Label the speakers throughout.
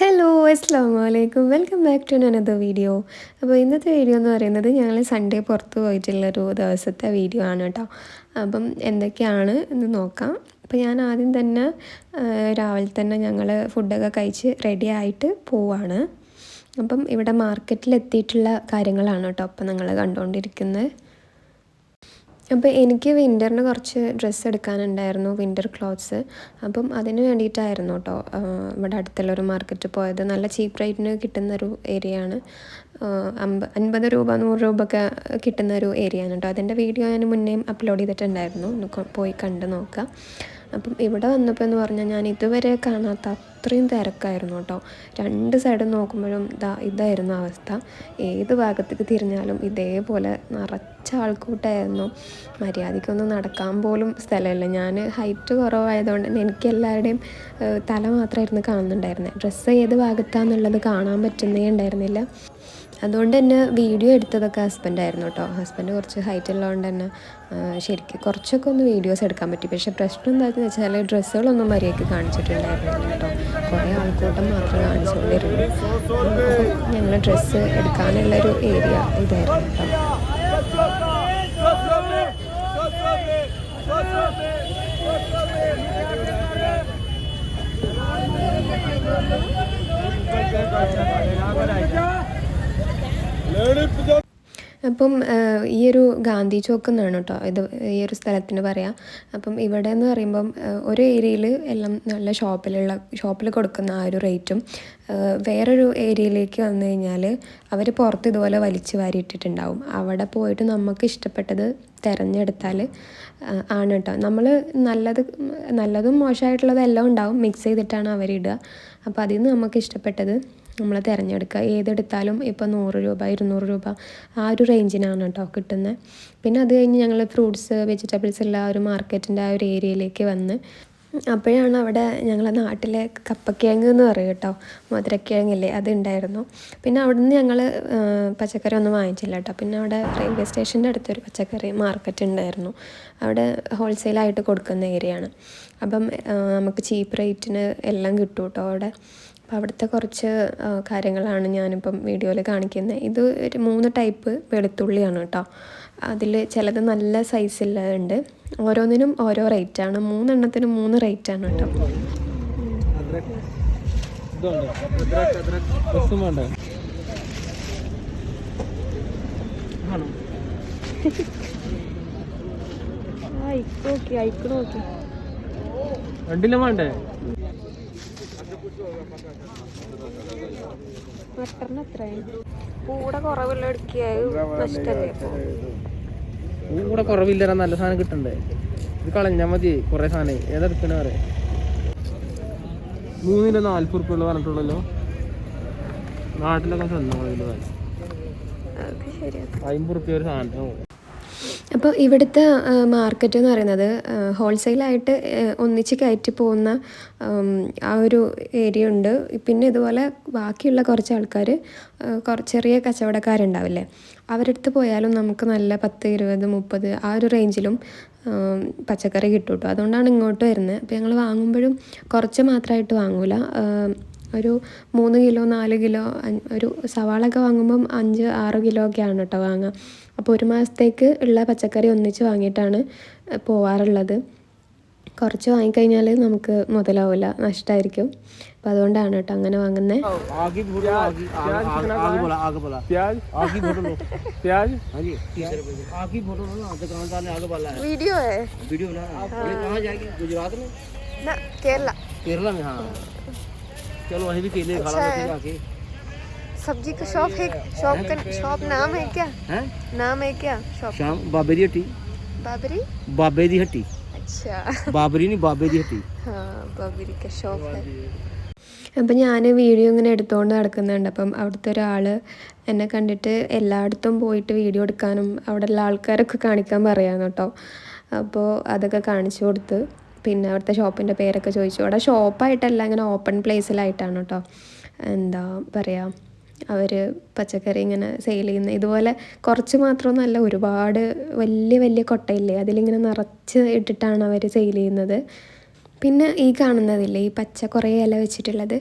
Speaker 1: Hello അസ്സാം വലൈക്കും welcome back to another video. അപ്പോൾ ഇന്നത്തെ വീഡിയോ എന്ന് പറയുന്നത് ഞങ്ങൾ സൺഡേ പുറത്ത് പോയിട്ടുള്ളൊരു ദിവസത്തെ വീഡിയോ ആണ് കേട്ടോ. അപ്പം എന്തൊക്കെയാണ് എന്ന് നോക്കാം. അപ്പോൾ ഞാൻ ആദ്യം തന്നെ രാവിലെ തന്നെ ഞങ്ങൾ ഫുഡൊക്കെ കഴിച്ച് റെഡി ആയിട്ട് പോവാണ്. അപ്പം ഇവിടെ മാർക്കറ്റിലെത്തിയിട്ടുള്ള കാര്യങ്ങളാണ് കേട്ടോ അപ്പം നിങ്ങൾ കണ്ടുകൊണ്ടിരിക്കുന്നത്. അപ്പോൾ എനിക്ക് വിൻ്ററിന് കുറച്ച് ഡ്രസ്സ് എടുക്കാനുണ്ടായിരുന്നു, വിൻ്റർ ക്ലോത്ത്സ്. അപ്പം അതിന് വേണ്ടിയിട്ടായിരുന്നു കേട്ടോ ഇവിടെ അടുത്തുള്ളൊരു മാർക്കറ്റ് പോയത്. നല്ല ചീപ്പ് റേറ്റിന് കിട്ടുന്നൊരു ഏരിയയാണ്. 50 രൂപ 100 രൂപ ഒക്കെ കിട്ടുന്നൊരു ഏരിയയാണ് കേട്ടോ. അതിൻ്റെ വീഡിയോ ഞാൻ മുന്നേയും അപ്ലോഡ് ചെയ്തിട്ടുണ്ടായിരുന്നു, പോയി കണ്ട് നോക്കാം. അപ്പം ഇവിടെ വന്നപ്പോൾ എന്ന് പറഞ്ഞാൽ ഞാൻ ഇതുവരെ കാണാത്ത അത്രയും തിരക്കായിരുന്നു കേട്ടോ. രണ്ട് സൈഡും നോക്കുമ്പോഴും ഇതായിരുന്നു അവസ്ഥ. ഏത് ഭാഗത്തേക്ക് തിരിഞ്ഞാലും ഇതേപോലെ നിറച്ച ആൾക്കൂട്ടായിരുന്നു. മര്യാദയ്ക്കൊന്നും നടക്കാൻ പോലും സ്ഥലമില്ല. ഞാൻ ഹൈറ്റ് കുറവായതുകൊണ്ട് തന്നെ എനിക്ക് എല്ലാവരുടെയും തല മാത്രമായിരുന്നു കാണുന്നുണ്ടായിരുന്നത്. ഡ്രസ്സ് ഏത് ഭാഗത്താണെന്നുള്ളത് കാണാൻ പറ്റുന്നേ ഉണ്ടായിരുന്നില്ല. അതുകൊണ്ട് തന്നെ വീഡിയോ എടുത്തതൊക്കെ ഹസ്ബൻഡായിരുന്നു കേട്ടോ. ഹസ്ബൻഡ് കുറച്ച് ഹൈറ്റ് ഉള്ളതുകൊണ്ട് തന്നെ ശരിക്കും കുറച്ചൊക്കെ ഒന്ന് വീഡിയോസ് എടുക്കാൻ പറ്റി. പക്ഷേ പ്രശ്നം എന്താണെന്ന് വെച്ചാൽ ഡ്രസ്സുകളൊന്നും മര്യാദയ്ക്ക് കാണിച്ചിട്ടുണ്ടായിരുന്നില്ല കേട്ടോ. കുറേ ആൾക്കൂട്ടം മാത്രം കാണിച്ചുകൊണ്ടിരുന്നു. ഞങ്ങൾ ഡ്രസ്സ് എടുക്കാനുള്ളൊരു ഏരിയ ഇതായിരുന്നു കേട്ടോ. അപ്പം ഈ ഒരു ഗാന്ധി ചോക്ക് എന്നാണ് കേട്ടോ ഈ ഒരു സ്ഥലത്തിന് പറയാം. അപ്പം ഇവിടെ എന്ന് പറയുമ്പം ഒരു ഏരിയയിൽ എല്ലാം നല്ല ഷോപ്പിൽ കൊടുക്കുന്ന ആ ഒരു റേറ്റും, വേറൊരു ഏരിയയിലേക്ക് വന്നു കഴിഞ്ഞാൽ അവർ പുറത്ത് ഇതുപോലെ വലിച്ചു വാരിയിട്ടിട്ടുണ്ടാവും. അവിടെ പോയിട്ട് നമുക്ക് ഇഷ്ടപ്പെട്ടത് തിരഞ്ഞെടുത്താൽ ആണ് കേട്ടോ. നമ്മൾ നല്ലതും മോശമായിട്ടുള്ളതെല്ലാം ഉണ്ടാവും, മിക്സ് ചെയ്തിട്ടാണ് അവരിടുക. അപ്പോൾ അതിൽ നിന്ന് നമുക്ക് ഇഷ്ടപ്പെട്ടത് നമ്മൾ തിരഞ്ഞെടുക്കുക. ഏതെടുത്താലും ഇപ്പോൾ 100 രൂപ 200 രൂപ ആ ഒരു റേഞ്ചിനാണ് കേട്ടോ കിട്ടുന്നത്. പിന്നെ അത് കഴിഞ്ഞ് ഞങ്ങൾ ഫ്രൂട്ട്സ് വെജിറ്റബിൾസ് ഉള്ള ആ ഒരു മാർക്കറ്റിൻ്റെ ആ ഒരു ഏരിയയിലേക്ക് വന്ന് അപ്പോഴാണ് അവിടെ ഞങ്ങളെ നാട്ടിലെ കപ്പക്കിഴങ്ങ് എന്ന് പറയും കേട്ടോ, മധുരക്കിഴങ്ങില്ലേ, അതുണ്ടായിരുന്നു. പിന്നെ അവിടെ നിന്ന് ഞങ്ങൾ പച്ചക്കറി ഒന്നും വാങ്ങിച്ചില്ല കേട്ടോ. പിന്നെ അവിടെ റെയിൽവേ സ്റ്റേഷൻ്റെ അടുത്തൊരു പച്ചക്കറി മാർക്കറ്റ് ഉണ്ടായിരുന്നു. അവിടെ ഹോൾസെയിലായിട്ട് കൊടുക്കുന്ന ഏരിയയാണ്. അപ്പം നമുക്ക് ചീപ്പ് റേറ്റിന് എല്ലാം കിട്ടും കേട്ടോ അവിടെ. അപ്പോൾ അവിടുത്തെ കുറച്ച് കാര്യങ്ങളാണ് ഞാനിപ്പം വീഡിയോയിൽ കാണിക്കുന്നത്. ഇത് ഒരു 3 ടൈപ്പ് വെളുത്തുള്ളിയാണ് കേട്ടോ. അതിൽ ചിലത് നല്ല സൈസുള്ളതുണ്ട്. ഓരോന്നിനും ഓരോ റേറ്റാണ്. 3 എണ്ണത്തിനും 3 റേറ്റാണ് കേട്ടോ.
Speaker 2: രണ്ടിലും വേണ്ടേ?
Speaker 1: മട്ടറിന് എത്രയാണ്? കൂടെ കുറവുള്ള നഷ്ടല്ലേ?
Speaker 2: കൂടെ കുറവില്ല, നല്ല സാധനം കിട്ടണ്ടേ? ഇത് കളഞ്ഞാൽ മതി. കുറേ സാധനം ഏതെടുക്കണ പറയാം. 3 40 ഉറുപ്പിക പറഞ്ഞിട്ടുള്ളല്ലോ. നാട്ടിലൊക്കെ സ്വന്തം 50 ഉറുപ്പിക ഒരു സാധനം.
Speaker 1: അപ്പോൾ ഇവിടുത്തെ മാർക്കറ്റ് എന്ന് പറയുന്നത് ഹോൾസെയിലായിട്ട് ഒന്നിച്ച് കയറ്റി പോകുന്ന ആ ഒരു ഏരിയ ഉണ്ട്. പിന്നെ ഇതുപോലെ ബാക്കിയുള്ള കുറച്ച് ആൾക്കാർ ചെറിയ കച്ചവടക്കാരുണ്ടാവില്ലേ, അവരുടെ അടുത്ത് പോയാലും നമുക്ക് നല്ല 10, 20, 30 ആ ഒരു റേഞ്ചിലും പച്ചക്കറി കിട്ടും കേട്ടോ. അതുകൊണ്ടാണ് ഇങ്ങോട്ട് വരുന്നത്. അപ്പോൾ ഞങ്ങൾ വാങ്ങുമ്പോഴും കുറച്ച് മാത്രമായിട്ട് വാങ്ങൂല. ഒരു 3 കിലോ 4 കിലോ ഒരു സവാളൊക്കെ വാങ്ങുമ്പം 5, 6 കിലോ ഒക്കെയാണ് കേട്ടോ വാങ്ങുക. അപ്പോൾ ഒരു മാസത്തേക്ക് ഉള്ള പച്ചക്കറി ഒന്നിച്ച് വാങ്ങിയിട്ടാണ് പോവാറുള്ളത്. കുറച്ച് വാങ്ങിക്കഴിഞ്ഞാൽ നമുക്ക് മുതലാവില്ല, നഷ്ടമായിരിക്കും. അപ്പോൾ അതുകൊണ്ടാണ് കേട്ടോ അങ്ങനെ വാങ്ങുന്നത്. വീഡിയോ കേരള
Speaker 2: चलो वहीं भी केले खा ला।
Speaker 1: सब्जी का शॉप है, शॉप नाम है क्या? हैं? नाम है क्या शॉप?
Speaker 2: शाम बाबेरी हट्टी। बाबे दी हट्टी।
Speaker 1: अच्छा,
Speaker 2: बाबरी नहीं, बाबे दी हट्टी।
Speaker 1: हाँ, बाबरी का शॉप है. അപ്പം ഞാൻ വീഡിയോ ഇങ്ങനെ എടുത്തുകൊണ്ട് നടക്കുന്നുണ്ട്. അപ്പം അവിടുത്തെ ഒരാൾ എന്നെ കണ്ടിട്ട് എല്ലായിടത്തും പോയിട്ട് വീഡിയോ എടുക്കാനും അവിടെയുള്ള ആൾക്കാരൊക്കെ കാണിക്കാൻ പറയാമെന്ന് കേട്ടോ. അപ്പോൾ അതൊക്കെ കാണിച്ചു കൊടുത്ത് പിന്നെ അവിടുത്തെ ഷോപ്പിൻ്റെ പേരൊക്കെ ചോദിച്ചു. അവിടെ ഷോപ്പായിട്ടല്ല, ഇങ്ങനെ ഓപ്പൺ പ്ലേസിലായിട്ടാണ് കേട്ടോ. എന്താ പറയുക, അവർ പച്ചക്കറി ഇങ്ങനെ സെയിൽ ചെയ്യുന്നത്. ഇതുപോലെ കുറച്ച് മാത്രമൊന്നുമല്ല, ഒരുപാട് വലിയ വലിയ കൊട്ടയില്ലേ, അതിലിങ്ങനെ നിറച്ച് ഇട്ടിട്ടാണ് അവർ സെയിൽ ചെയ്യുന്നത്. പിന്നെ ഈ കാണുന്നതില്ലേ ഈ പച്ച കുറേ ഇല വെച്ചിട്ടുള്ളത്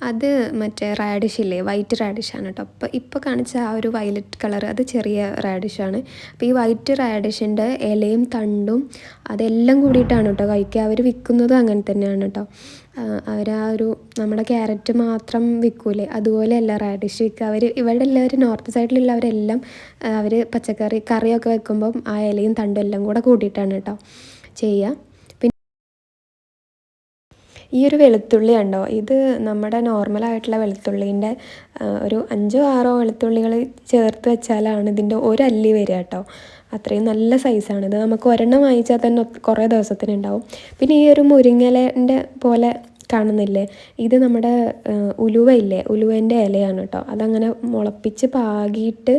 Speaker 1: അത് മറ്റേ റാഡിഷില്ലേ വൈറ്റ് റാഡിഷാണ് കേട്ടോ. ഇപ്പോൾ കാണിച്ച ആ ഒരു വയലറ്റ് കളർ അത് ചെറിയ റാഡിഷാണ്. അപ്പോൾ ഈ വൈറ്റ് റാഡിഷിൻ്റെ ഇലയും തണ്ടും അതെല്ലാം കൂടിയിട്ടാണ് കേട്ടോ കഴിക്കുക. അവർ വിൽക്കുന്നതും അങ്ങനെ തന്നെയാണ് കേട്ടോ. അവർ ആ ഒരു നമ്മുടെ ക്യാരറ്റ് മാത്രം വിൽക്കൂലേ അതുപോലെയല്ല റാഡിഷ് വിൽക്കുക. അവർ ഇവിടെ എല്ലാവരും നോർത്ത് സൈഡിലുള്ളവരെല്ലാം അവർ പച്ചക്കറി കറിയൊക്കെ വെക്കുമ്പം ആ ഇലയും തണ്ടും എല്ലാം കൂടെ കൂട്ടിയിട്ടാണ് കേട്ടോ ചെയ്യുക. ഈ ഒരു വെളുത്തുള്ളി ഉണ്ടോ, ഇത് നമ്മുടെ നോർമലായിട്ടുള്ള വെളുത്തുള്ളീൻ്റെ ഒരു 5-6 വെളുത്തുള്ളികൾ ചേർത്ത് വെച്ചാലാണ് ഇതിൻ്റെ ഒരല്ലി വരിക കേട്ടോ. അത്രയും നല്ല സൈസാണ് ഇത്. നമുക്ക് ഒരെണ്ണം വാങ്ങിച്ചാൽ തന്നെ കുറേ ദിവസത്തിനുണ്ടാവും. പിന്നെ ഈ ഒരു മുരിങ്ങയിലേൻ്റെ പോലെ കാണുന്നില്ലേ, ഇത് നമ്മുടെ ഉലുവയില്ലേ, ഉലുവേൻ്റെ ഇലയാണ് കേട്ടോ. അതങ്ങനെ മുളപ്പിച്ച് പാകിയിട്ട്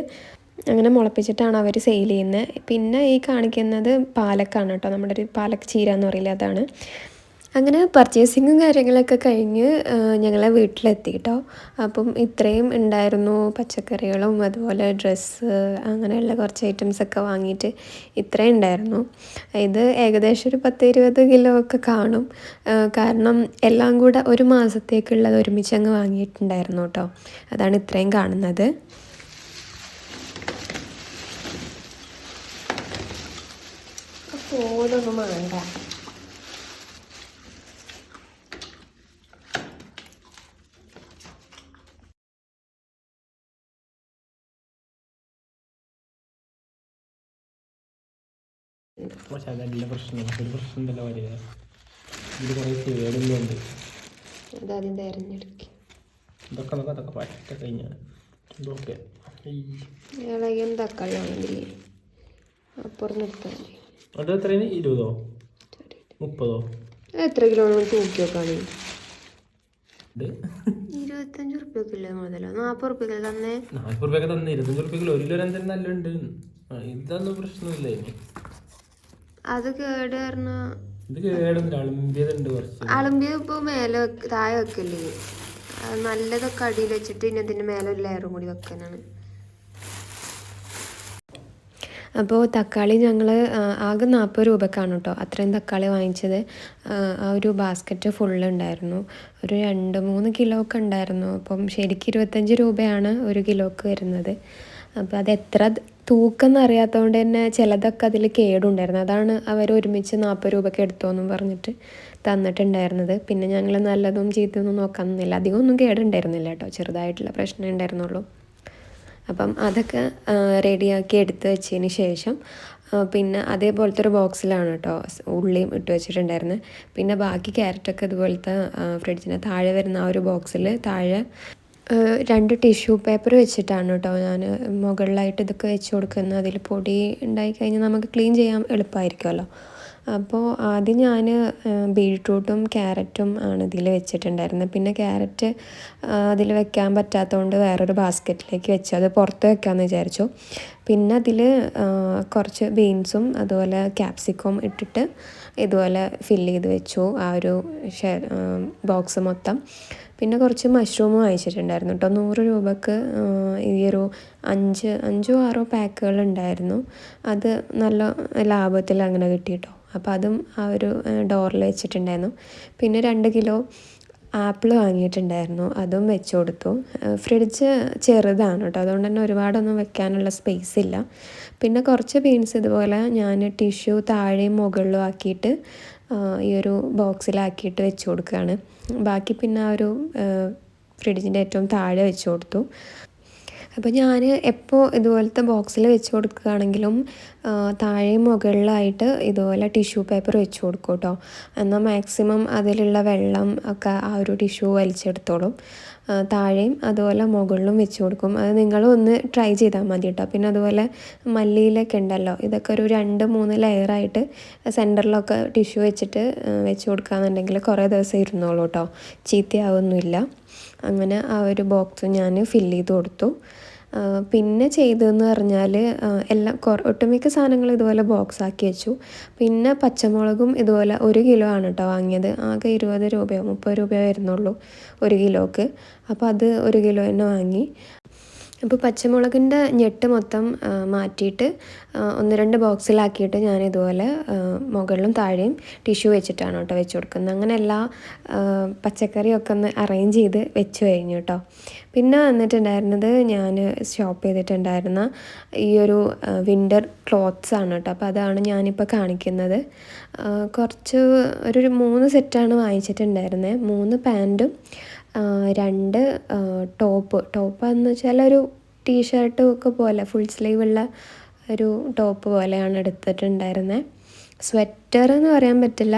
Speaker 1: അങ്ങനെ മുളപ്പിച്ചിട്ടാണ് അവർ സെയിൽ ചെയ്യുന്നത്. പിന്നെ ഈ കാണിക്കുന്നത് പാലക്കാണ് കേട്ടോ, നമ്മുടെ ഒരു പാലക്ക് ചീര എന്ന് പറയില്ല, അതാണ്. അങ്ങനെ പർച്ചേസിങ്ങും കാര്യങ്ങളൊക്കെ കഴിഞ്ഞ് ഞങ്ങളെ വീട്ടിലെത്തി കേട്ടോ. അപ്പം ഇത്രയും ഉണ്ടായിരുന്നു പച്ചക്കറികളും അതുപോലെ ഡ്രസ്സ് അങ്ങനെയുള്ള കുറച്ച് ഐറ്റംസൊക്കെ വാങ്ങിയിട്ട് ഇത്രയും ഉണ്ടായിരുന്നു. ഇത് ഏകദേശം ഒരു 10-20 കിലോ ഒക്കെ കാണും. കാരണം എല്ലാം കൂടെ ഒരു മാസത്തേക്കുള്ളത് ഒരുമിച്ചങ്ങ് വാങ്ങിയിട്ടുണ്ടായിരുന്നു കേട്ടോ. അതാണ് ഇത്രയും കാണുന്നത്. ഫോണൊന്നും വേണ്ട.
Speaker 2: പക്ഷെ അതല്ല പ്രശ്നം, ഒരു പ്രശ്നം ഉണ്ടല്ലോ വരിക, ഇതിൽ കുറേ കേടുന്നുണ്ട്.
Speaker 1: അതാദ്യം തിരഞ്ഞെടുക്കി
Speaker 2: ഇതൊക്കെ നമുക്ക് അതൊക്കെ പറ്റ കഴിഞ്ഞാൽ ഇതൊക്കെ
Speaker 1: ഇളകിയ തക്കാളി ആണെങ്കിൽ അപ്പുറം നിർത്താൻ മതി.
Speaker 2: അത് എത്രയാണ്? 20-ഓ 30-ഓ?
Speaker 1: എത്ര കിലോ തൂക്കി വെക്കാണെങ്കിൽ 25 ഉറുപ്പ്യക്കില്ലേ മുതലോ 40 ഉറുപ്പ്യക്ക് തന്നെ.
Speaker 2: 40 ഉറുപ്പ്യൊക്കെ തന്നെ 25 ഉറുപ്പ്യക്കിലോ 1 കിലോ എന്തായാലും നല്ലുണ്ട്. ഇതൊന്നും പ്രശ്നമില്ല.
Speaker 1: അത് കേട് കാരണം
Speaker 2: ഇത് കേടുണ്ട്, അളമ്പിയതുണ്ട് കുറച്ച്.
Speaker 1: അളമ്പിയത് ഇപ്പോൾ മേലെ താഴെ വെക്കല്ലേ, നല്ലതൊക്കെ അടിയിൽ വെച്ചിട്ട് ഇനി അതിൻ്റെ മേലെ ഒരു ലെയറും കൂടി വെക്കാനാണ്. അപ്പോൾ തക്കാളി ഞങ്ങൾ ആകെ 40 രൂപക്കാണ് കേട്ടോ അത്രയും തക്കാളി വാങ്ങിച്ചത്. ആ ഒരു ബാസ്ക്കറ്റ് ഫുള്ള് ഉണ്ടായിരുന്നു. ഒരു 2-3 കിലോ ഒക്കെ ഉണ്ടായിരുന്നു. അപ്പം ശരിക്കും 25 രൂപയാണ് 1 കിലോക്ക് വരുന്നത്. അപ്പോൾ അതെത്ര തൂക്കം എന്നറിയാത്തതുകൊണ്ട് തന്നെ ചിലതൊക്കെ അതിൽ കേടുണ്ടായിരുന്നു. അതാണ് അവർ ഒരുമിച്ച് 40 രൂപയ്ക്ക് എടുത്തോന്നും പറഞ്ഞിട്ട് തന്നിട്ടുണ്ടായിരുന്നത്. പിന്നെ ഞങ്ങൾ നല്ലതും ചീത്തയൊന്നും നോക്കാൻ നിന്നില്ല. അധികം ഒന്നും കേടുണ്ടായിരുന്നില്ല കേട്ടോ, ചെറുതായിട്ടുള്ള പ്രശ്നം ഉണ്ടായിരുന്നുള്ളൂ. അപ്പം അതൊക്കെ റെഡിയാക്കി എടുത്ത് വെച്ചതിന് ശേഷം പിന്നെ അതേപോലത്തെ ഒരു ബോക്സിലാണ് കേട്ടോ ഉള്ളിയും ഇട്ട് വെച്ചിട്ടുണ്ടായിരുന്നത്. പിന്നെ ബാക്കി ക്യാരറ്റൊക്കെ ഇതുപോലത്തെ ഫ്രിഡ്ജിന് താഴെ വരുന്ന ആ ഒരു ബോക്സിൽ താഴെ 2 ടിഷ്യൂ പേപ്പർ വെച്ചിട്ടാണ് കേട്ടോ ഞാൻ മുകളിലായിട്ട് ഇതൊക്കെ വെച്ച് കൊടുക്കുന്നത്. അതിൽ പൊടി ഉണ്ടായി കഴിഞ്ഞാൽ നമുക്ക് ക്ലീൻ ചെയ്യാൻ എളുപ്പമായിരിക്കുമല്ലോ. അപ്പോൾ ആദ്യം ഞാൻ ബീട്രൂട്ടും ക്യാരറ്റും ആണ് ഇതിൽ വെച്ചിട്ടുണ്ടായിരുന്നത്. പിന്നെ ക്യാരറ്റ് അതിൽ വെക്കാൻ പറ്റാത്തതുകൊണ്ട് വേറൊരു ബാസ്ക്കറ്റിലേക്ക് വെച്ചു, അത് പുറത്ത് വെക്കാമെന്ന് വിചാരിച്ചു. പിന്നെ അതിൽ കുറച്ച് ബീൻസും അതുപോലെ ക്യാപ്സിക്കം ഇട്ടിട്ട് ഇതുപോലെ ഫില്ല് ചെയ്ത് വെച്ചു ആ ഒരു ബോക്സ് മൊത്തം. പിന്നെ കുറച്ച് മഷ്റൂം വാങ്ങിച്ചിട്ടുണ്ടായിരുന്നു കേട്ടോ. 100 രൂപക്ക് ഈ ഒരു 5-6 പാക്കുകൾ ഉണ്ടായിരുന്നു. അത് നല്ല ലാഭത്തിൽ അങ്ങനെ കിട്ടി കേട്ടോ. അപ്പോൾ അതും ആ ഒരു ഡോറിൽ വെച്ചിട്ടുണ്ടായിരുന്നു. പിന്നെ 2 കിലോ ആപ്പിൾ വാങ്ങിയിട്ടുണ്ടായിരുന്നു, അതും വെച്ച് കൊടുത്തു. ഫ്രിഡ്ജ് ചെറുതാണ് കേട്ടോ, അതുകൊണ്ട് തന്നെ ഒരുപാടൊന്നും വെക്കാനുള്ള സ്പേസ് ഇല്ല. പിന്നെ കുറച്ച് ബീൻസ് ഇതുപോലെ ഞാൻ ടിഷ്യൂ താഴെയും മുകളിലും ആക്കിയിട്ട് ഈ ഒരു ബോക്സിലാക്കിയിട്ട് വെച്ച് കൊടുക്കുകയാണ്. ബാക്കി പിന്നെ ആ ഒരു ഫ്രിഡ്ജിൻ്റെ ഏറ്റവും താഴെ വെച്ച് കൊടുത്തു. അപ്പോൾ ഞാൻ എപ്പോൾ ഇതുപോലത്തെ ബോക്സിൽ വെച്ച് കൊടുക്കുകയാണെങ്കിലും താഴെയും മുകളിലായിട്ട് ഇതുപോലെ ടിഷ്യൂ പേപ്പർ വെച്ച് കൊടുക്കും കേട്ടോ. എന്നാൽ മാക്സിമം അതിലുള്ള വെള്ളം ഒക്കെ ആ ഒരു ടിഷ്യൂ വലിച്ചെടുത്തോളും. താഴെയും അതുപോലെ മുകളിലും വെച്ച് കൊടുക്കും. അത് നിങ്ങളും ഒന്ന് ട്രൈ ചെയ്താൽ മതി കേട്ടോ. പിന്നെ അതുപോലെ മല്ലിയിലൊക്കെ ഉണ്ടല്ലോ, ഇതൊക്കെ ഒരു 2-3 ലെയറായിട്ട് സെൻറ്ററിലൊക്കെ ടിഷ്യൂ വെച്ചിട്ട് വെച്ച് കൊടുക്കുകയെന്നുണ്ടെങ്കിൽ കുറേ ദിവസം ഇരുന്നോളൂ കേട്ടോ, ചീത്തയാവൊന്നുമില്ല. അങ്ങനെ ആ ഒരു ബോക്സ് ഞാൻ ഫില്ല് ചെയ്ത് കൊടുത്തു. പിന്നെ ചെയ്തതെന്ന് പറഞ്ഞാൽ എല്ലാം ഒട്ടുമിക്ക സാധനങ്ങൾ ഇതുപോലെ ബോക്സാക്കി വെച്ചു. പിന്നെ പച്ചമുളകും ഇതുപോലെ 1 കിലോ ആണ് കേട്ടോ വാങ്ങിയത്. ആകെ 20 രൂപയോ 30 രൂപയോ വരുന്നുള്ളൂ 1 കിലോക്ക്. അപ്പോൾ അത് 1 കിലോ തന്നെ വാങ്ങി. അപ്പോൾ പച്ചമുളകിൻ്റെ ഞെട്ട് മൊത്തം മാറ്റിയിട്ട് 1-2 ബോക്സിലാക്കിയിട്ട് ഞാൻ ഇതുപോലെ മുകളിലും താഴെയും ടിഷ്യൂ വെച്ചിട്ടാണ് കേട്ടോ വെച്ച് കൊടുക്കുന്നത്. അങ്ങനെ എല്ലാ പച്ചക്കറിയൊക്കെ ഒന്ന് അറേഞ്ച് ചെയ്ത് വെച്ച് കഴിഞ്ഞു കേട്ടോ. പിന്നെ വന്നിട്ടുണ്ടായിരുന്നത് ഞാൻ ഷോപ്പ് ചെയ്തിട്ടുണ്ടായിരുന്ന ഈ ഒരു വിൻ്റർ ക്ലോത്ത്സ് ആണ് കേട്ടോ. അപ്പോൾ അതാണ് ഞാനിപ്പോൾ കാണിക്കുന്നത്. കുറച്ച് ഒരു 3 സെറ്റാണ് വാങ്ങിച്ചിട്ടുണ്ടായിരുന്നത്. 3 പാൻറ്റും 2 ടോപ്പെന്ന് വെച്ചാൽ ഒരു ടീഷർട്ടും ഒക്കെ പോലെ ഫുൾ സ്ലീവുള്ള ഒരു ടോപ്പ് പോലെയാണ് എടുത്തിട്ടുണ്ടായിരുന്നത്. സ്വെറ്റർ എന്ന് പറയാൻ പറ്റില്ല,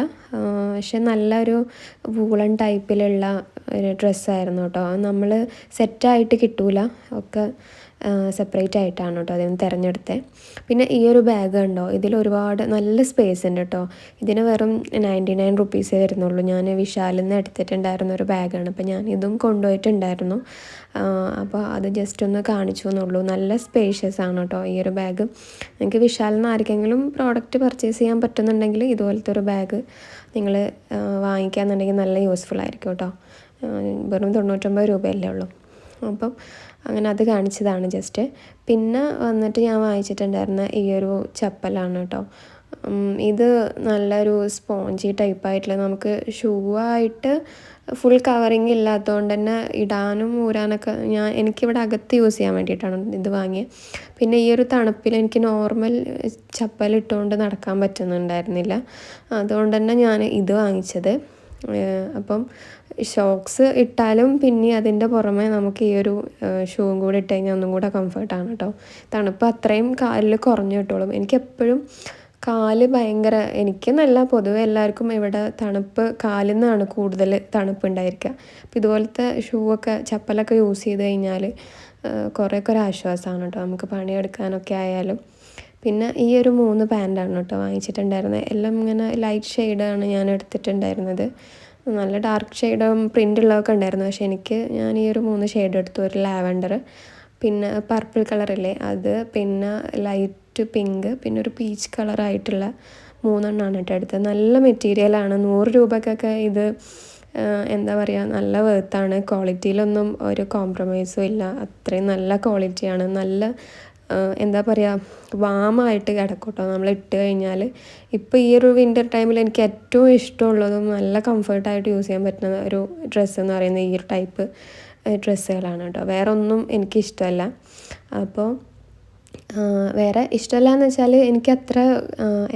Speaker 1: പക്ഷെ നല്ലൊരു വൂളൻ ടൈപ്പിലുള്ള ഒരു ഡ്രസ്സായിരുന്നു കേട്ടോ. നമ്മൾ സെറ്റായിട്ട് കിട്ടൂല, ഒക്കെ സെപ്പറേറ്റ് ആയിട്ടാണ് കേട്ടോ അതിന് തിരഞ്ഞെടുത്തത്. പിന്നെ ഈ ഒരു ബാഗ് ഉണ്ടോ, ഇതിൽ ഒരുപാട് നല്ല സ്പേസ് ഉണ്ട് കേട്ടോ. ഇതിന് വെറും 99 റുപ്പീസേ വരുന്നുള്ളൂ. ഞാൻ വിശാലിൽ നിന്ന് എടുത്തിട്ടുണ്ടായിരുന്ന ഒരു ബാഗാണ്. അപ്പോൾ ഞാൻ ഇതും കൊണ്ടുപോയിട്ടുണ്ടായിരുന്നു. അപ്പോൾ അത് ജസ്റ്റ് ഒന്ന് കാണിച്ചു എന്നുള്ളൂ. നല്ല സ്പേഷ്യസ് ആണ് കേട്ടോ ഈ ഒരു ബാഗ്. നിങ്ങൾക്ക് വിശാലിൽ നിന്ന് ആർക്കെങ്കിലും പ്രോഡക്റ്റ് പർച്ചേസ് ചെയ്യാൻ പറ്റുന്നുണ്ടെങ്കിൽ ഇതുപോലത്തെ ഒരു ബാഗ് നിങ്ങൾ വാങ്ങിക്കുകയെന്നുണ്ടെങ്കിൽ നല്ല യൂസ്ഫുൾ ആയിരിക്കും കേട്ടോ. വെറും 99 രൂപയല്ലേ ഉള്ളൂ. അപ്പം അങ്ങനെ അത് കാണിച്ചതാണ് ജസ്റ്റ്. പിന്നെ വന്നിട്ട് ഞാൻ വാങ്ങിച്ചിട്ടുണ്ടായിരുന്ന ഈ ഒരു ചപ്പലാണ് കേട്ടോ. ഇത് നല്ലൊരു സ്പോഞ്ചി ടൈപ്പായിട്ടുള്ള, നമുക്ക് ഷൂ ആയിട്ട് ഫുൾ കവറിങ് ഇല്ലാത്തതുകൊണ്ട് തന്നെ ഇടാനും ഊരാനൊക്കെ എനിക്കിവിടെ അകത്ത് യൂസ് ചെയ്യാൻ വേണ്ടിയിട്ടാണ് ഇത് വാങ്ങിയത്. പിന്നെ ഈ ഒരു തണുപ്പിൽ എനിക്ക് നോർമൽ ചപ്പലിട്ടുകൊണ്ട് നടക്കാൻ പറ്റുന്നുണ്ടായിരുന്നില്ല, അതുകൊണ്ട് തന്നെ ഞാൻ ഇത് വാങ്ങിച്ചത്. അപ്പം ഷോക്സ് ഇട്ടാലും പിന്നെ അതിൻ്റെ പുറമെ നമുക്ക് ഈ ഒരു ഷൂവും കൂടി ഇട്ട് കഴിഞ്ഞാൽ ഒന്നും കൂടെ കംഫർട്ടാണ് കേട്ടോ. തണുപ്പ് അത്രയും കാലിൽ കുറഞ്ഞു കിട്ടുള്ളൂ. എനിക്കെപ്പോഴും കാല് ഭയങ്കര, എനിക്കെന്നല്ല പൊതുവെ എല്ലാവർക്കും ഇവിടെ തണുപ്പ് കാലിൽ നിന്നാണ് കൂടുതൽ തണുപ്പ് ഉണ്ടായിരിക്കുക. അപ്പോൾ ഇതുപോലത്തെ ഷൂ ഒക്കെ ചപ്പലൊക്കെ യൂസ് ചെയ്ത് കഴിഞ്ഞാൽ കുറേയൊക്കെ ഒരു ആശ്വാസമാണ് കേട്ടോ നമുക്ക് പണിയെടുക്കാനൊക്കെ ആയാലും. പിന്നെ ഈ ഒരു 3 പാൻറ്റാണ് കേട്ടോ വാങ്ങിച്ചിട്ടുണ്ടായിരുന്നത്. എല്ലാം ഇങ്ങനെ ലൈറ്റ് ഷെയ്ഡാണ് ഞാൻ എടുത്തിട്ടുണ്ടായിരുന്നത്. നല്ല ഡാർക്ക് ഷെയ്ഡും പ്രിൻ്റുള്ളതൊക്കെ ഉണ്ടായിരുന്നു, പക്ഷേ ഞാൻ ഈ ഒരു 3 ഷെയ്ഡ് എടുത്തു. ഒരു ലാവൻഡർ, പിന്നെ പർപ്പിൾ കളറില്ലേ അത്, പിന്നെ ലൈറ്റ് പിങ്ക്, പിന്നെ ഒരു പീച്ച് കളറായിട്ടുള്ള 3 എണ്ണമാണ് കേട്ടോ എടുത്തത്. നല്ല മെറ്റീരിയലാണ്. 100 രൂപക്കൊക്കെ ഇത് എന്താ പറയുക, നല്ല വേർത്താണ്. ക്വാളിറ്റിയിലൊന്നും ഒരു കോംപ്രമൈസും ഇല്ല. അത്രയും നല്ല ക്വാളിറ്റിയാണ്. നല്ല എന്താ പറയുക, വാമായിട്ട് കിടക്കും കേട്ടോ നമ്മൾ ഇട്ട് കഴിഞ്ഞാൽ. ഇപ്പോൾ ഈ ഒരു വിൻ്റർ ടൈമിൽ എനിക്ക് ഏറ്റവും ഇഷ്ടമുള്ളതും നല്ല കംഫർട്ടായിട്ട് യൂസ് ചെയ്യാൻ പറ്റുന്ന ഒരു ഡ്രസ്സ് എന്ന് പറയുന്നത് ഈ ഒരു ടൈപ്പ് ഡ്രസ്സുകളാണ് കേട്ടോ. വേറെ ഒന്നും എനിക്കിഷ്ടമല്ല. അപ്പോൾ വേറെ ഇഷ്ടമല്ല എന്ന് വെച്ചാൽ എനിക്കത്ര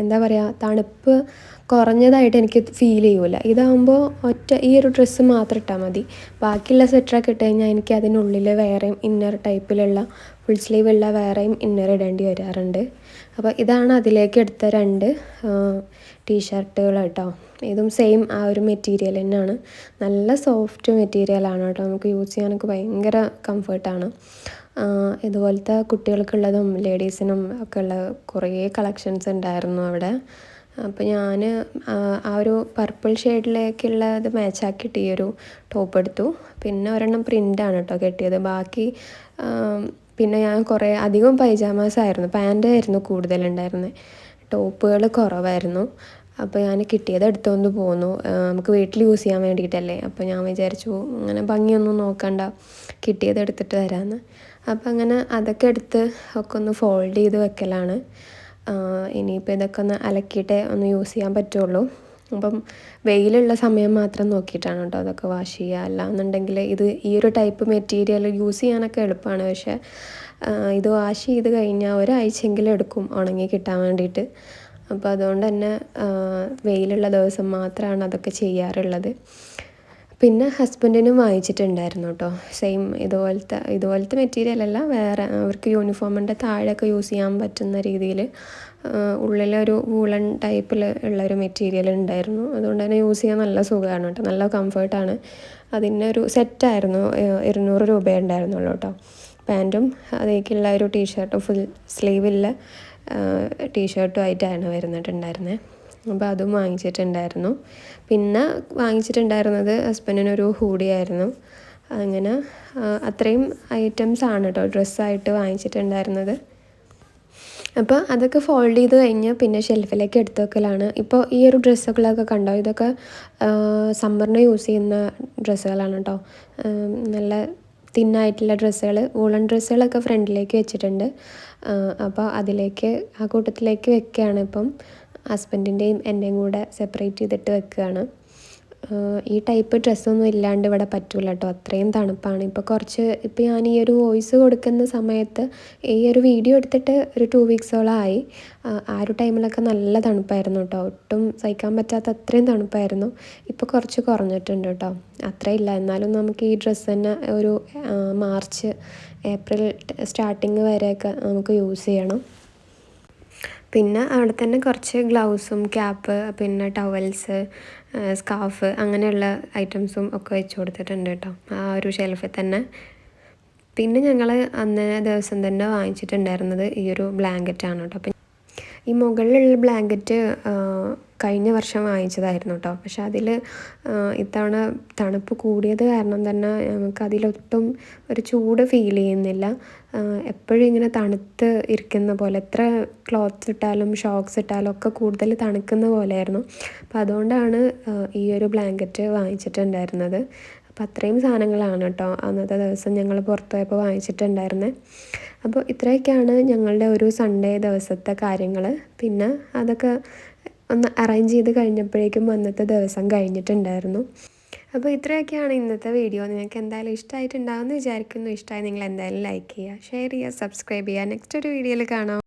Speaker 1: എന്താ പറയുക, തണുപ്പ് കുറഞ്ഞതായിട്ട് എനിക്ക് ഫീൽ ചെയ്യൂല. ഇതാകുമ്പോൾ ഈ ഒരു ഡ്രസ്സ് മാത്രം ഇട്ടാൽ മതി. ബാക്കിയുള്ള സ്വെറ്ററൊക്കെ ഇട്ട് കഴിഞ്ഞാൽ എനിക്ക് അതിനുള്ളിൽ വേറെയും ഇന്നർ ടൈപ്പിലുള്ള ഫുൾ സ്ലീവുള്ള വേറെയും ഇന്നർ ഇടേണ്ടി വരാറുണ്ട്. അപ്പോൾ ഇതാണ് അതിലേക്ക് എടുത്ത 2 ടീഷർട്ടുകൾ കേട്ടോ. ഇതും സെയിം ആ ഒരു മെറ്റീരിയൽ തന്നെയാണ്. നല്ല സോഫ്റ്റ് മെറ്റീരിയലാണ് കേട്ടോ. നമുക്ക് യൂസ് ചെയ്യാനൊക്കെ ഭയങ്കര കംഫർട്ടാണ്. ഇതുപോലത്തെ കുട്ടികൾക്കുള്ളതും ലേഡീസിനും ഒക്കെ ഉള്ള കുറേ കളക്ഷൻസ് ഉണ്ടായിരുന്നു അവിടെ. അപ്പോൾ ഞാൻ ആ ഒരു പർപ്പിൾ ഷെയ്ഡിലേക്കുള്ള ഇത് മാച്ചാക്കിയിട്ട് ഈ ഒരു ടോപ്പ് എടുത്തു. പിന്നെ ഒരെണ്ണം പ്രിൻ്റാണ് കേട്ടോ കെട്ടിയത്. ബാക്കി പിന്നെ ഞാൻ കുറേ അധികം പൈജാമാസ് ആയിരുന്നു, പാൻ്റ് ആയിരുന്നു കൂടുതലുണ്ടായിരുന്നത്, ടോപ്പുകൾ കുറവായിരുന്നു. അപ്പോൾ ഞാൻ കിട്ടിയത് എടുത്തുകൊണ്ട് പോന്നു. നമുക്ക് വീട്ടിൽ യൂസ് ചെയ്യാൻ വേണ്ടിയിട്ടല്ലേ. അപ്പോൾ ഞാൻ വിചാരിച്ചു അങ്ങനെ ഭംഗിയൊന്നും നോക്കണ്ട, കിട്ടിയത് എടുത്തിട്ട് തരാമെന്ന്. അപ്പോൾ അങ്ങനെ അതൊക്കെ എടുത്ത് ഒക്കെ ഒന്ന് ഫോൾഡ് ചെയ്ത് വെക്കലാണ്. ഇനിയിപ്പോൾ ഇതൊക്കെ ഒന്ന് അലക്കിയിട്ടേ ഒന്ന് യൂസ് ചെയ്യാൻ പറ്റുള്ളൂ. അപ്പം വെയിലുള്ള സമയം മാത്രം നോക്കിയിട്ടാണ് കേട്ടോ അതൊക്കെ വാഷ് ചെയ്യുക. അല്ല എന്നുണ്ടെങ്കിൽ ഈ ഒരു ടൈപ്പ് മെറ്റീരിയൽ യൂസ് ചെയ്യാനൊക്കെ എളുപ്പമാണ്, പക്ഷേ ഇത് വാഷ് ചെയ്ത് കഴിഞ്ഞാൽ ഒരാഴ്ചയെങ്കിലും എടുക്കും ഉണങ്ങി കിട്ടാൻ വേണ്ടിയിട്ട്. അപ്പോൾ അതുകൊണ്ട് തന്നെ വെയിലുള്ള ദിവസം മാത്രമാണ് അതൊക്കെ ചെയ്യാറുള്ളത്. പിന്നെ ഹസ്ബൻഡിനും വാങ്ങിച്ചിട്ടുണ്ടായിരുന്നു കേട്ടോ. സെയിം ഇതുപോലത്തെ മെറ്റീരിയലല്ല, വേറെ അവർക്ക് യൂണിഫോമിൻ്റെ താഴെയൊക്കെ യൂസ് ചെയ്യാൻ പറ്റുന്ന രീതിയിൽ ഉള്ളിലൊരു വൂളൻ ടൈപ്പിൽ ഉള്ളൊരു മെറ്റീരിയൽ ഉണ്ടായിരുന്നു. അതുകൊണ്ട് തന്നെ യൂസ് ചെയ്യാൻ നല്ല സുഖമാണ് കേട്ടോ, നല്ല കംഫർട്ടാണ്. അതിനൊരു സെറ്റായിരുന്നു 200 രൂപയേ ഉണ്ടായിരുന്നുള്ളൂ കേട്ടോ. പാൻറ്റും അതേക്കുള്ള ഒരു ടീഷർട്ടും ഫുൾ സ്ലീവില്ല ടീഷർട്ടും ആയിട്ടാണ് വരുന്നിട്ടുണ്ടായിരുന്നത്. അപ്പോൾ അതും വാങ്ങിച്ചിട്ടുണ്ടായിരുന്നു. പിന്നെ വാങ്ങിച്ചിട്ടുണ്ടായിരുന്നത് ഹസ്ബൻഡിനൊരു ഹൂഡിയായിരുന്നു. അങ്ങനെ അത്രയും ഐറ്റംസ് ആണ് കേട്ടോ ഡ്രസ്സായിട്ട് വാങ്ങിച്ചിട്ടുണ്ടായിരുന്നത്. അപ്പോൾ അതൊക്കെ ഫോൾഡ് ചെയ്ത് കഴിഞ്ഞ് പിന്നെ ഷെൽഫിലേക്ക് എടുത്ത് വെക്കലാണ്. ഇപ്പോൾ ഈ ഒരു ഡ്രസ്സുകളൊക്കെ കണ്ടോ, ഇതൊക്കെ സമ്മറിന് യൂസ് ചെയ്യുന്ന ഡ്രസ്സുകളാണ് കേട്ടോ. നല്ല തിന്നായിട്ടുള്ള ഡ്രസ്സുകൾ, വൂളൻ ഡ്രസ്സുകളൊക്കെ ഫ്രണ്ടിലേക്ക് വെച്ചിട്ടുണ്ട്. അപ്പോൾ അതിലേക്ക് ആ കൂട്ടത്തിലേക്ക് വെക്കുകയാണ് ഇപ്പം. ഹസ്ബൻഡിൻ്റെയും എൻ്റെയും കൂടെ സെപ്പറേറ്റ് ചെയ്തിട്ട് വെക്കുകയാണ്. ഈ ടൈപ്പ് ഡ്രസ്സൊന്നും ഇല്ലാണ്ട് ഇവിടെ പറ്റില്ല കേട്ടോ, അത്രയും തണുപ്പാണ്. ഇപ്പോൾ ഞാൻ ഈ ഒരു വോയിസ് കൊടുക്കുന്ന സമയത്ത് ഈ ഒരു വീഡിയോ എടുത്തിട്ട് ഒരു 2 വീക്സോളമായി. ആ ഒരു ടൈമിലൊക്കെ നല്ല തണുപ്പായിരുന്നു കേട്ടോ, ഒട്ടും സഹിക്കാൻ പറ്റാത്ത അത്രയും തണുപ്പായിരുന്നു. ഇപ്പോൾ കുറച്ച് കുറഞ്ഞിട്ടുണ്ട് കേട്ടോ, അത്രയില്ല. എന്നാലും നമുക്ക് ഈ ഡ്രസ്സ് തന്നെ ഒരു മാർച്ച് ഏപ്രിൽ സ്റ്റാർട്ടിങ് വരെയൊക്കെ നമുക്ക് യൂസ് ചെയ്യണം. പിന്നെ അവിടെ തന്നെ കുറച്ച് ഗ്ലൗസും ക്യാപ്പ്, പിന്നെ ടവൽസ്, സ്കാർഫ് അങ്ങനെയുള്ള ഐറ്റംസും ഒക്കെ വെച്ച് കൊടുത്തിട്ടുണ്ട് കേട്ടോ ആ ഒരു ഷെൽഫിൽ തന്നെ. പിന്നെ ഞങ്ങൾ അന്നേ ദിവസം തന്നെ വാങ്ങിച്ചിട്ടുണ്ടായിരുന്നത് ഈ ഒരു ബ്ലാങ്കറ്റാണ് കേട്ടോ. അപ്പം ഈ മുകളിലുള്ള ബ്ലാങ്കറ്റ് കഴിഞ്ഞ വർഷം വാങ്ങിച്ചതായിരുന്നു കേട്ടോ. പക്ഷെ അതിൽ ഇത്തവണ തണുപ്പ് കൂടിയത് കാരണം തന്നെ നമുക്ക് അതിലൊട്ടും ഒരു ചൂട് ഫീൽ ചെയ്യുന്നില്ല. എപ്പോഴും ഇങ്ങനെ തണുത്ത് ഇരിക്കുന്ന പോലെ, എത്ര ക്ലോത്ത്സ് ഇട്ടാലും ഷോക്സ് ഇട്ടാലും ഒക്കെ കൂടുതൽ തണുക്കുന്ന പോലെയായിരുന്നു. അപ്പോൾ അതുകൊണ്ടാണ് ഈ ഒരു ബ്ലാങ്കറ്റ് വാങ്ങിച്ചിട്ടുണ്ടായിരുന്നത്. അപ്പോൾ അത്രയും സാധനങ്ങളാണ് കേട്ടോ അന്നത്തെ ദിവസം ഞങ്ങൾ പുറത്ത് പോയപ്പോൾ വാങ്ങിച്ചിട്ടുണ്ടായിരുന്നത്. അപ്പോൾ ഇത്രയൊക്കെയാണ് ഞങ്ങളുടെ ഒരു സൺഡേ ദിവസത്തെ കാര്യങ്ങൾ. പിന്നെ അതൊക്കെ ഒന്ന് അറേഞ്ച് ചെയ്ത് കഴിഞ്ഞപ്പോഴേക്കും അന്നത്തെ ദിവസം കഴിഞ്ഞിട്ടുണ്ടായിരുന്നു. അപ്പോൾ ഇത്രയൊക്കെയാണ് ഇന്നത്തെ വീഡിയോ. നിങ്ങൾക്ക് എന്തായാലും ഇഷ്ടമായിട്ടുണ്ടാകുമെന്ന് വിചാരിക്കുന്നു. ഇഷ്ടമായി നിങ്ങൾ എന്തായാലും ലൈക്ക് ചെയ്യുക, ഷെയർ ചെയ്യുക, സബ്സ്ക്രൈബ് ചെയ്യുക. നെക്സ്റ്റ് ഒരു വീഡിയോയിൽ കാണാം.